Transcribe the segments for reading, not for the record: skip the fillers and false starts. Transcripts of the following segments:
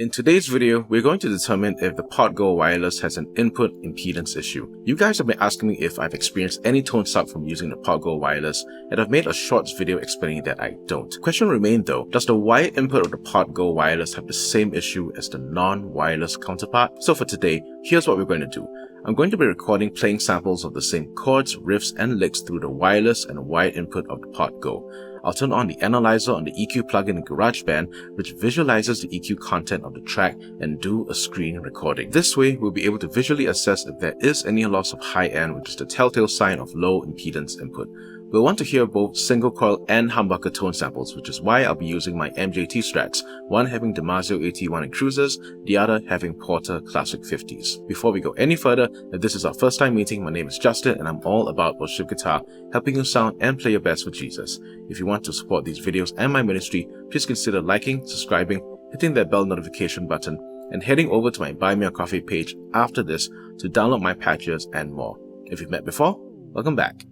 In today's video, we're going to determine if the PodGo wireless has an input impedance issue. You guys have been asking me if I've experienced any tone suck from using the PodGo wireless, and I've made a short video explaining that I don't. Question remained though, does the wire input of the PodGo wireless have the same issue as the non-wireless counterpart? So for today, here's what we're going to do. I'm going to be recording playing samples of the same chords, riffs, and licks through the wireless and wired input of the PodGo. I'll turn on the analyzer on the EQ plugin in GarageBand, which visualizes the EQ content of the track, and do a screen recording. This way, we'll be able to visually assess if there is any loss of high end, which is the telltale sign of low impedance input. We'll want to hear both single coil and humbucker tone samples, which is why I'll be using my MJT strats, one having Damasio AT1 and Cruisers, the other having Porter Classic 50s. Before we go any further, if this is our first time meeting, my name is Justin and I'm all about worship guitar, helping you sound and play your best for Jesus. If you want to support these videos and my ministry, please consider liking, subscribing, hitting that bell notification button, and heading over to my Buy Me a Coffee page after this to download my patches and more. If you've met before, welcome back.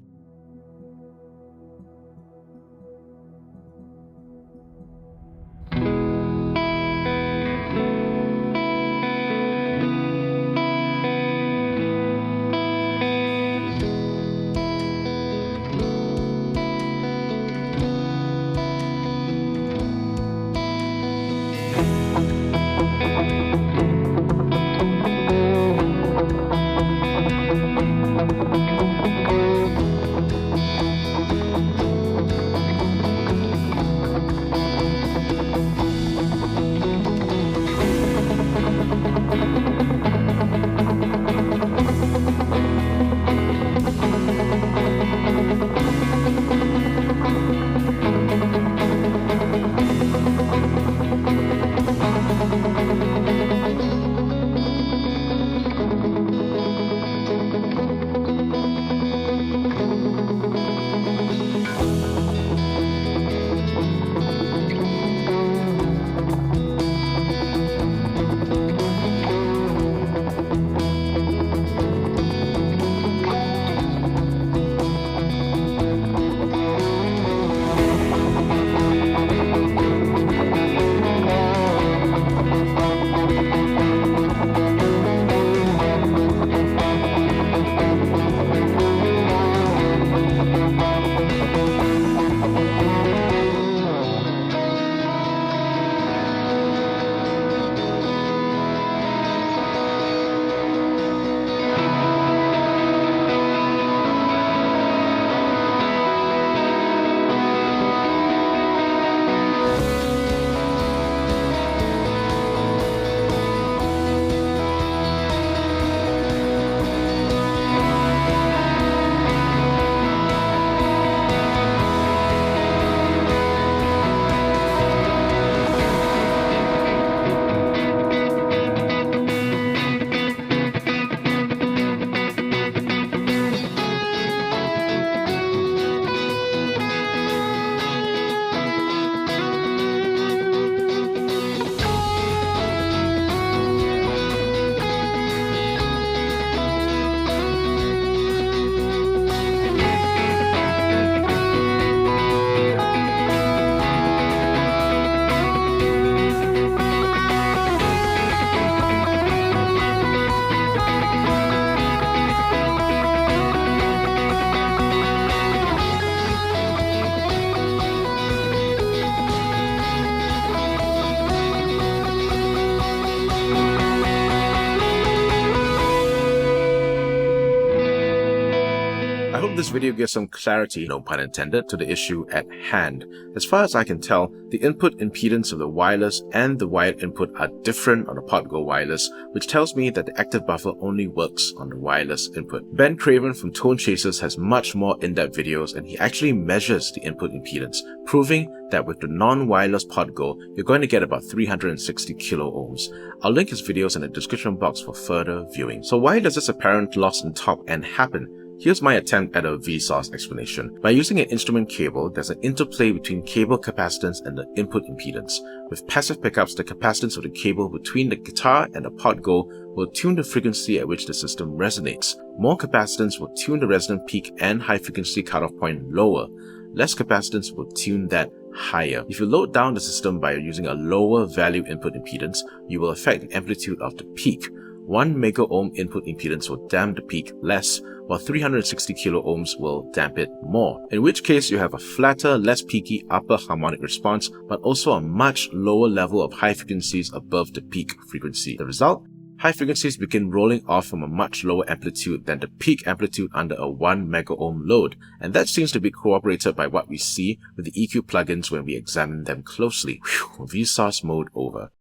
I hope this video gives some clarity, no pun intended, to the issue at hand. As far as I can tell, the input impedance of the wireless and the wired input are different on the PodGo wireless, which tells me that the active buffer only works on the wireless input. Ben Craven from Tone Chasers has much more in-depth videos, and he actually measures the input impedance, proving that with the non-wireless PodGo, you're going to get about 360 kilo ohms. I'll link his videos in the description box for further viewing. So why does this apparent loss in top end happen? Here's my attempt at a Vsauce explanation. By using an instrument cable, there's an interplay between cable capacitance and the input impedance. With passive pickups, the capacitance of the cable between the guitar and the PodGo will tune the frequency at which the system resonates. More capacitance will tune the resonant peak and high frequency cutoff point lower. Less capacitance will tune that higher. If you load down the system by using a lower value input impedance, you will affect the amplitude of the peak. 1 mega ohm input impedance will damp the peak less, while 360 kilo ohms will damp it more, in which case you have a flatter, less peaky upper harmonic response, but also a much lower level of high frequencies above the peak frequency. The result? High frequencies begin rolling off from a much lower amplitude than the peak amplitude under a 1 mega ohm load, and that seems to be corroborated by what we see with the EQ plugins when we examine them closely. Whew, Vsauce mode over.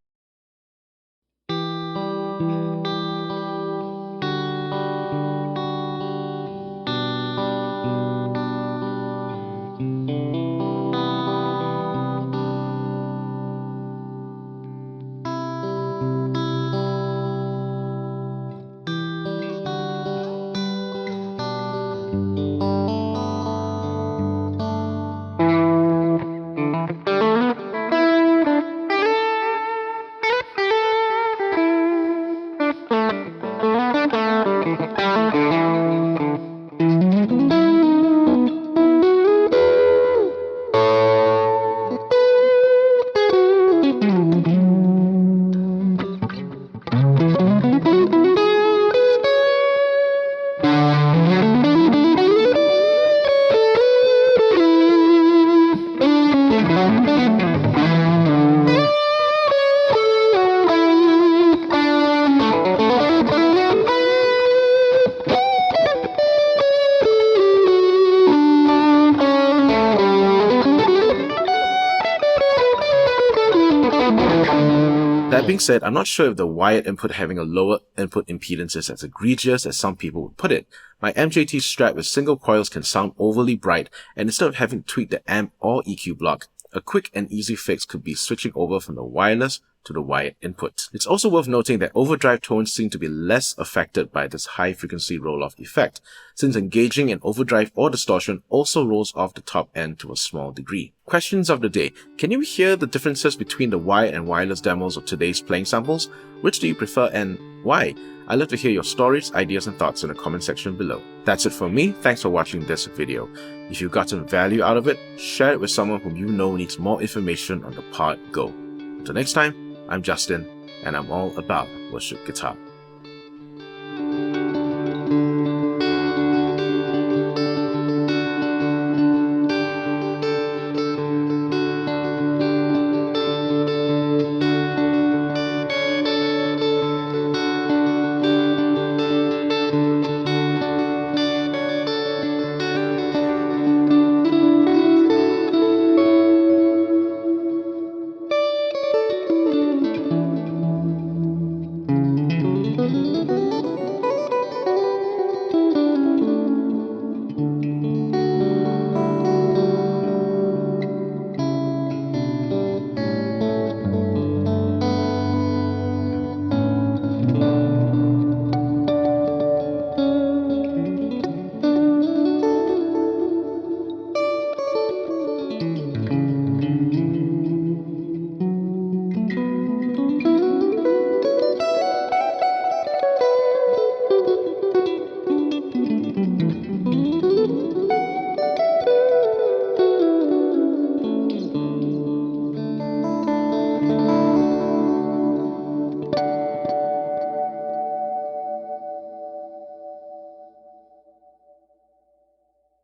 That being said, I'm not sure if the wired input having a lower input impedance is as egregious as some people would put it. My MJT Strat with single coils can sound overly bright, and instead of having to tweak the amp or EQ block, a quick and easy fix could be switching over from the wireless to the wired input. It's also worth noting that overdrive tones seem to be less affected by this high frequency roll-off effect, since engaging in overdrive or distortion also rolls off the top end to a small degree. Questions of the day. Can you hear the differences between the wired and wireless demos of today's playing samples? Which do you prefer and why? I'd love to hear your stories, ideas and thoughts in the comment section below. That's it for me. Thanks for watching this video. If you've gotten value out of it, share it with someone whom you know needs more information on the Pod Go. Until next time, I'm Justin, and I'm all about worship guitar.